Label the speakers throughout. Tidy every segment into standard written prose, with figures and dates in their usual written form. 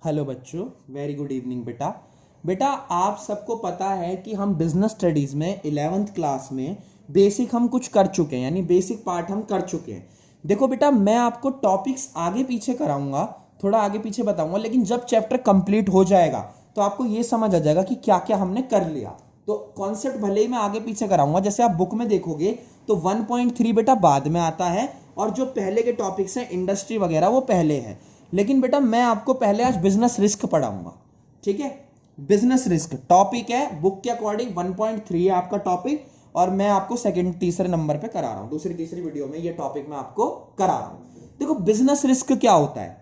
Speaker 1: Hello बच्चों, very good evening बेटा। बेटा आप सबको पता है कि हम बिजनेस स्टडीज में 11th क्लास में बेसिक हम कुछ कर चुके हैं, यानी बेसिक पार्ट हम कर चुके हैं। देखो बेटा, मैं आपको टॉपिक्स आगे पीछे कराऊंगा, थोड़ा आगे पीछे बताऊंगा, लेकिन जब चैप्टर कंप्लीट हो जाएगा तो आपको ये समझ आ जाएगा कि क्या क्या हमने कर लिया। तो कॉन्सेप्ट भले ही मैं आगे पीछे कराऊंगा, जैसे आप बुक में देखोगे तो 1.3 बेटा बाद में आता है और जो पहले के टॉपिक्स हैं इंडस्ट्री वगैरह वो पहले है। लेकिन बेटा मैं आपको पहले आज बिजनेस रिस्क पढ़ाऊंगा, ठीक है। बिजनेस रिस्क टॉपिक है, बुक के अकॉर्डिंग 1.3 है आपका टॉपिक, और मैं आपको सेकंड तीसरे नंबर पे करा रहा हूं, दूसरी तीसरी वीडियो में ये टॉपिक मैं आपको करा रहा हूं। देखो बिजनेस रिस्क क्या होता है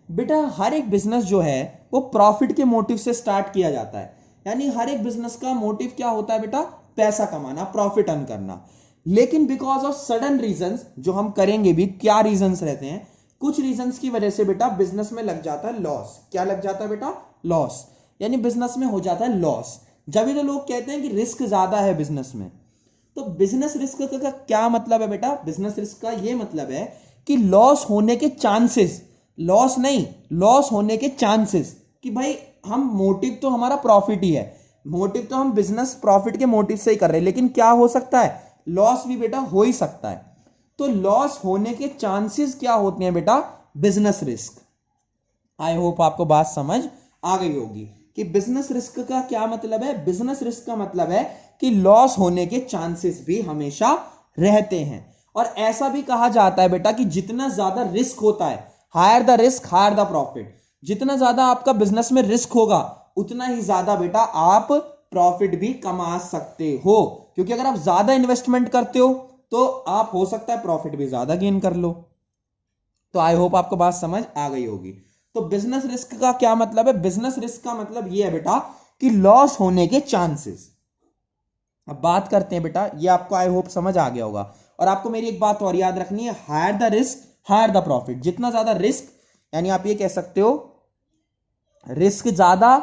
Speaker 1: बेटा, हर एक बिजनेस जो है वो प्रॉफिट के मोटिव से स्टार्ट किया जाता है। यानी हर एक बिजनेस का मोटिव क्या होता है बेटा, पैसा कमाना, प्रॉफिट अर्न करना। लेकिन बिकॉज ऑफ सडन रीजंस, जो हम करेंगे भी, क्या रीजंस रहते हैं, कुछ रीजंस की वजह से बेटा बिजनेस में लग जाता है लॉस। क्या लग जाता है बेटा, लॉस। यानी बिजनेस में हो जाता है लॉस। जब भी तो लोग कहते हैं कि रिस्क ज्यादा है बिजनेस में। तो बिजनेस रिस्क का क्या मतलब है बेटा, बिजनेस रिस्क का ये मतलब है कि लॉस होने के चांसेस, लॉस नहीं, लॉस होने के चांसेस, कि भाई हम मोटिव तो हमारा प्रॉफिट ही है, मोटिव तो हम बिजनेस प्रॉफिट के मोटिव से ही कर रहे हैं, लेकिन क्या हो सकता है, लॉस भी बेटा हो ही सकता है। तो लॉस होने के चांसेस क्या होते हैं बेटा, बिजनेस रिस्क। आई होप आपको बात समझ आ गई होगी कि बिजनेस रिस्क का क्या मतलब है। बिजनेस रिस्क का मतलब है कि लॉस होने के चांसेस भी हमेशा रहते हैं। और ऐसा भी कहा जाता है बेटा कि जितना ज्यादा रिस्क होता है, higher the risk higher the profit, जितना ज्यादा आपका बिजनेस में रिस्क होगा उतना ही ज्यादा बेटा आप प्रॉफिट भी कमा सकते हो। क्योंकि अगर आप ज्यादा इन्वेस्टमेंट करते हो तो आप हो सकता है प्रॉफिट भी ज्यादा गेन कर लो। तो आई होप आपको बात समझ आ गई होगी। तो बिजनेस रिस्क का क्या मतलब है, बिजनेस रिस्क का मतलब ये है बेटा कि लॉस होने के चांसेस। अब बात करते हैं बेटा, ये आपको आई होप समझ आ गया होगा। और आपको मेरी एक बात और याद रखनी है, higher the risk higher the profit. जितना ज्यादा रिस्क, यानी आप ये कह सकते हो रिस्क ज्यादा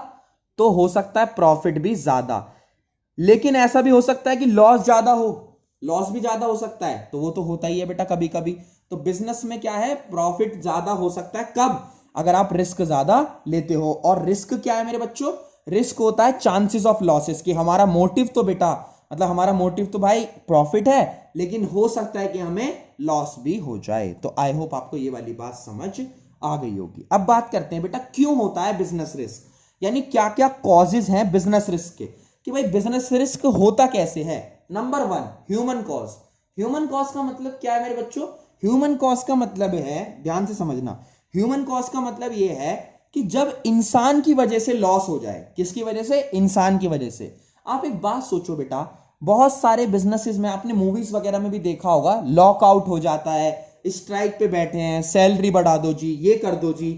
Speaker 1: तो हो सकता है प्रॉफिट भी ज्यादा। लेकिन ऐसा भी हो सकता है कि लॉस ज्यादा हो, लॉस भी ज्यादा हो सकता है, तो वो तो होता ही है बेटा कभी कभी। तो बिजनेस में क्या है, प्रॉफिट ज्यादा हो सकता है कब, अगर आप रिस्क ज्यादा लेते हो। और रिस्क क्या है मेरे बच्चों, रिस्क होता है चांसेस ऑफ लॉसेस, कि हमारा मोटिव तो बेटा, मतलब हमारा मोटिव तो भाई प्रॉफिट है, लेकिन हो सकता है कि हमें लॉस भी हो जाए। तो आई होप आपको ये वाली बात समझ आ गई होगी। अब बात करते हैं बेटा क्यों होता है बिजनेस रिस्क, यानी क्या क्या कॉजेज हैं बिजनेस रिस्क के, कि भाई बिजनेस रिस्क होता कैसे है। Number one, human cause. Human cause का मतलब क्या है मेरे बच्चों, ह्यूमन कॉज का मतलब है, ध्यान से समझना, ह्यूमन कॉज का मतलब यह है कि जब इंसान की वजह से लॉस हो जाए। किसकी वजह से, इंसान की वजह से। आप एक बात सोचो बेटा, बहुत सारे बिजनेसेस में आपने मूवीज वगैरह में भी देखा होगा, लॉकआउट हो जाता है, स्ट्राइक पे बैठे हैं, सैलरी बढ़ा दो जी, ये कर दो जी।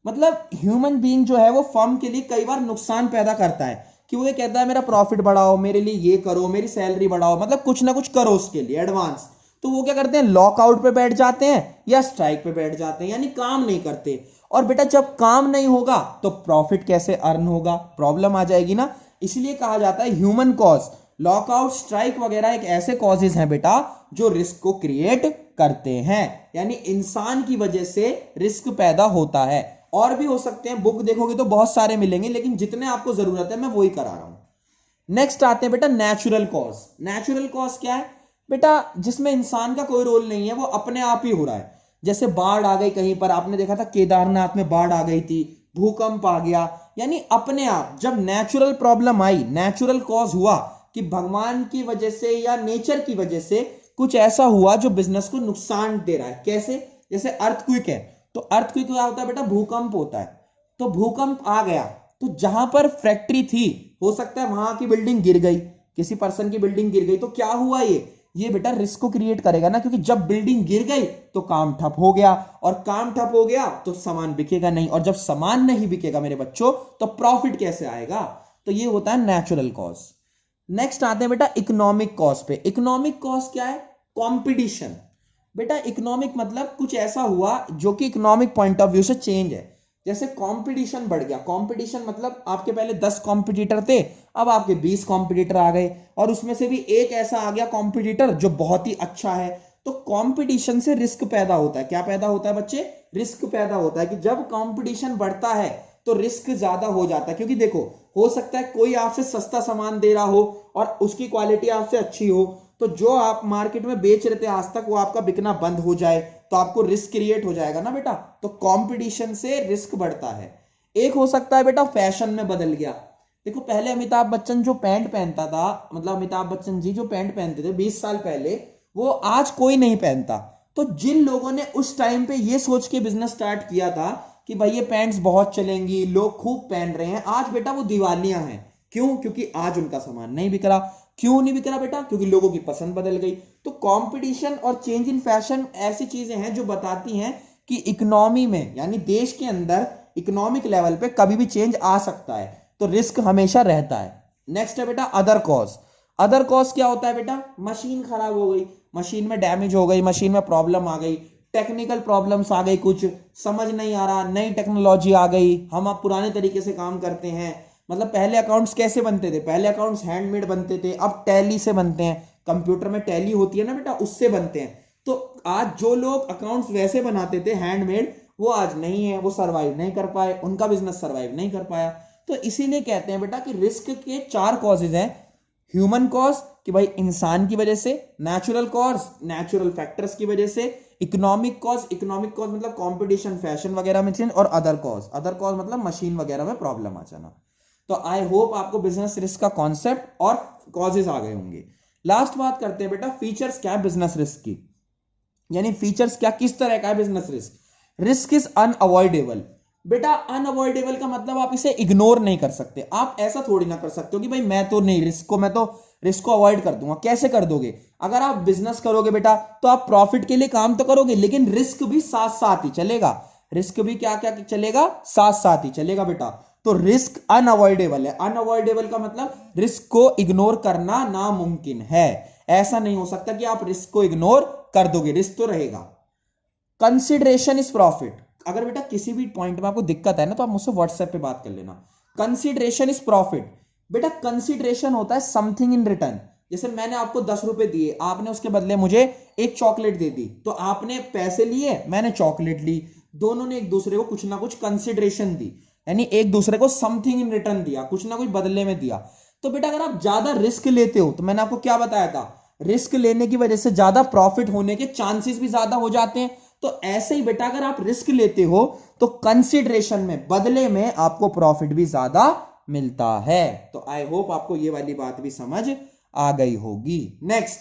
Speaker 1: मतलब ह्यूमन बीइंग जो है वो फर्म के लिए कई बार नुकसान पैदा करता है, कि वो ये कहता है मेरा प्रॉफिट बढ़ाओ, मेरे लिए ये करो, मेरी सैलरी बढ़ाओ, मतलब कुछ ना कुछ करो उसके लिए एडवांस। तो वो क्या करते हैं, लॉकआउट पे बैठ जाते हैं या स्ट्राइक पे बैठ जाते हैं, यानी काम नहीं करते। और बेटा जब काम नहीं होगा तो प्रॉफिट कैसे अर्न होगा, प्रॉब्लम आ जाएगी ना। इसलिए कहा जाता है ह्यूमन कॉज, लॉकआउट स्ट्राइक वगैरह एक ऐसे कॉजेज हैं बेटा जो रिस्क को क्रिएट करते हैं, यानी इंसान की वजह से रिस्क पैदा होता है। और भी हो सकते हैं, बुक देखोगे तो बहुत सारे मिलेंगे, लेकिन जितने आपको जरूरत है मैं वही करा रहा हूं। नेक्स्ट आते हैं बेटा नेचुरल कॉज। नेचुरल कॉज क्या है बेटा, जिसमें इंसान का कोई रोल नहीं है, वो अपने आप ही हो रहा है। जैसे बाढ़ आ गई कहीं पर, आपने देखा था केदारनाथ में बाढ़ आ गई थी, भूकंप आ गया, यानी अपने आप जब नेचुरल प्रॉब्लम आई, नेचुरल कॉज हुआ, कि भगवान की वजह से या नेचर की वजह से कुछ ऐसा हुआ जो बिजनेस को नुकसान दे रहा है। कैसे, जैसे अर्थक्वेक है, तो अर्थक्वेक क्या होता है बेटा, भूकंप होता है। तो भूकंप आ गया, तो जहां पर फैक्ट्री थी, हो सकता है वहां की बिल्डिंग गिर गई, किसी पर्सन की बिल्डिंग गिर गई, तो क्या हुआ, ये बेटा रिस्क को क्रिएट करेगा ना, क्योंकि जब बिल्डिंग गिर गई तो काम ठप हो गया, और काम ठप हो गया तो सामान बिकेगा नहीं, और जब सामान नहीं बिकेगा मेरे बच्चों तो प्रॉफिट कैसे आएगा। तो ये होता है नेचुरल कॉज। नेक्स्ट आते हैं बेटा इकोनॉमिक कॉज पे। इकोनॉमिक कॉज क्या है, कंपटीशन। बेटा इकोनॉमिक मतलब कुछ ऐसा हुआ जो कि इकोनॉमिक पॉइंट ऑफ व्यू से चेंज है। जैसे कंपटीशन बढ़ गया, कंपटीशन मतलब आपके पहले 10 कॉम्पिटिटर थे, अब आपके 20 कॉम्पिटिटर आ गए, और उसमें से भी एक ऐसा आ गया कॉम्पिटिटर जो बहुत ही अच्छा है। तो कंपटीशन से रिस्क पैदा होता है। क्या पैदा होता है बच्चे, रिस्क पैदा होता है, कि जब कंपटीशन बढ़ता है तो रिस्क ज्यादा हो जाता है, क्योंकि देखो हो सकता है कोई आपसे सस्ता सामान दे रहा हो और उसकी क्वालिटी आपसे अच्छी हो, तो जो आप मार्केट में बेच रहे थे आज तक वो आपका बिकना बंद हो जाए, तो आपको रिस्क क्रिएट हो जाएगा ना बेटा। तो कंपटीशन से रिस्क बढ़ता है। एक हो सकता है बेटा फैशन में बदल गया। देखो पहले अमिताभ बच्चन जो पैंट पहनता था, मतलब अमिताभ बच्चन जी जो पैंट पहनते थे 20 साल पहले, वो आज कोई नहीं पहनता। तो जिन लोगों ने उस टाइम पे ये सोच के बिजनेस स्टार्ट किया था कि भाई ये पैंट्स बहुत चलेंगी, लोग खूब पहन रहे हैं, आज बेटा वो दिवालियां हैं। क्यों? क्योंकि आज उनका सामान नहीं बिक रहा। क्यों नहीं बिक रहा बेटा? क्योंकि लोगों की पसंद बदल गई। तो कंपटीशन और चेंज इन फैशन ऐसी चीजें हैं जो बताती हैं कि इकोनॉमी में, यानी देश के अंदर इकोनॉमिक लेवल पे कभी भी चेंज आ सकता है, तो रिस्क हमेशा रहता है। नेक्स्ट है बेटा अदर कॉज। अदर कॉज क्या होता है बेटा? मशीन खराब हो गई, मशीन में डैमेज हो गई, मशीन में प्रॉब्लम आ गई, टेक्निकल प्रॉब्लम्स आ गई, कुछ समझ नहीं आ रहा, नई टेक्नोलॉजी आ गई, हम अब पुराने तरीके से काम करते हैं। मतलब पहले अकाउंट्स कैसे बनते थे? पहले अकाउंट्स हैंडमेड बनते थे, अब टैली से बनते हैं, कंप्यूटर में टैली होती है ना बेटा, उससे बनते हैं। तो आज जो लोग अकाउंट्स वैसे बनाते थे हैंडमेड, वो आज नहीं है, वो सर्वाइव नहीं कर पाए, उनका बिजनेस सर्वाइव नहीं कर पाया। तो इसीलिए कहते हैं बेटा कि रिस्क के 4 कॉजेज हैं। ह्यूमन कॉज कि भाई इंसान की वजह से, नेचुरल कॉज नेचुरल फैक्टर्स की वजह से, इकोनॉमिक कॉज मतलब कंपटीशन फैशन वगैरह में चेंज, और अदर कॉज मतलब मशीन वगैरह में प्रॉब्लम आ जाना। तो आई होप आपको बिजनेस रिस्क का कॉन्सेप्ट और कॉजेज आ गए होंगे। लास्ट बात करते हैं बेटा फीचर्स क्या है बिजनेस रिस्क की, यानी फीचर्स क्या, किस तरह का है business risk. Risk is unavoidable. बेटा अनअवॉइडेबल का मतलब आप इसे इग्नोर नहीं कर सकते। आप ऐसा थोड़ी ना कर सकते हो कि भाई मैं तो रिस्क को अवॉइड कर दूंगा। कैसे कर दोगे? अगर आप बिजनेस करोगे बेटा तो आप प्रॉफिट के लिए काम तो करोगे, लेकिन रिस्क भी साथ साथ ही चलेगा। रिस्क भी क्या क्या चलेगा? साथ साथ ही चलेगा बेटा। तो रिस्क अनअवॉइडेबल है। अनअवॉइडेबल का मतलब रिस्क को इग्नोर करना नामुमकिन है। ऐसा नहीं हो सकता कि आप रिस्क को इग्नोर कर दोगे, रिस्क तो रहेगा। Consideration is profit. अगर बेटा किसी भी पॉइंट में आपको दिक्कत है ना, तो आप मुझसे व्हाट्सएप पे बात कर लेना। Consideration is profit. बेटा कंसिडरेशन होता है समथिंग इन रिटर्न। जैसे मैंने आपको 10 रुपए दिए, आपने उसके बदले मुझे एक चॉकलेट दे दी, तो आपने पैसे लिए, मैंने चॉकलेट ली, दोनों ने एक दूसरे को कुछ ना कुछ कंसिडरेशन दी, यानी एक दूसरे को समथिंग इन रिटर्न दिया, कुछ ना कुछ बदले में दिया। तो बेटा अगर आप ज्यादा रिस्क लेते हो, तो मैंने आपको क्या बताया था, रिस्क लेने की वजह से ज्यादा प्रॉफिट होने के चांसेस भी ज्यादा हो जाते हैं। तो ऐसे ही बेटा अगर आप रिस्क लेते हो तो कंसिडरेशन में, बदले में आपको प्रॉफिट भी ज्यादा मिलता है। तो आई होप आपको ये वाली बात भी समझ आ गई होगी। Next,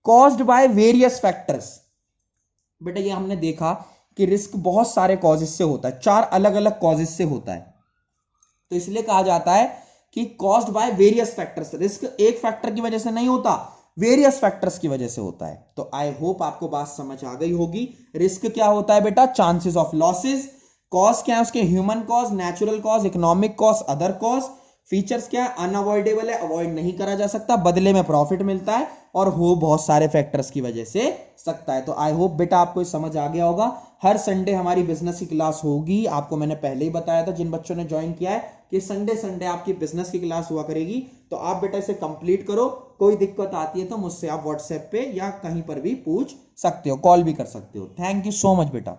Speaker 1: caused by various factors. बेटा ये हमने देखा कि रिस्क बहुत सारे कॉजेस से होता है, 4 अलग अलग कॉजेस से होता है। तो इसलिए कहा जाता है कि caused by various factors. Risk एक फैक्टर की वजह से नहीं होता, वेरियस फैक्टर्स की वजह से होता है। तो आई होप आपको बात समझ आ गई होगी। रिस्क क्या होता है बेटा? Chances of losses. कॉज क्या है उसके? Human cause, natural cause, economic cause, other cause. Features क्या है? अनअवॉइडेबल है, अवॉइड नहीं करा जा सकता, बदले में प्रॉफिट मिलता है, और हो बहुत सारे फैक्टर्स की वजह से सकता है। तो आई होप बेटा आपको समझ आ गया होगा। हर संडे हमारी बिजनेस की क्लास होगी। आपको मैंने पहले ही बताया था जिन बच्चों ने ज्वाइन किया है कि संडे संडे आपकी बिजनेस की क्लास हुआ करेगी। तो आप बेटा इसे कंप्लीट करो। कोई दिक्कत आती है तो मुझसे आप व्हाट्सएप पे या कहीं पर भी पूछ सकते हो, कॉल भी कर सकते हो। थैंक यू सो मच बेटा।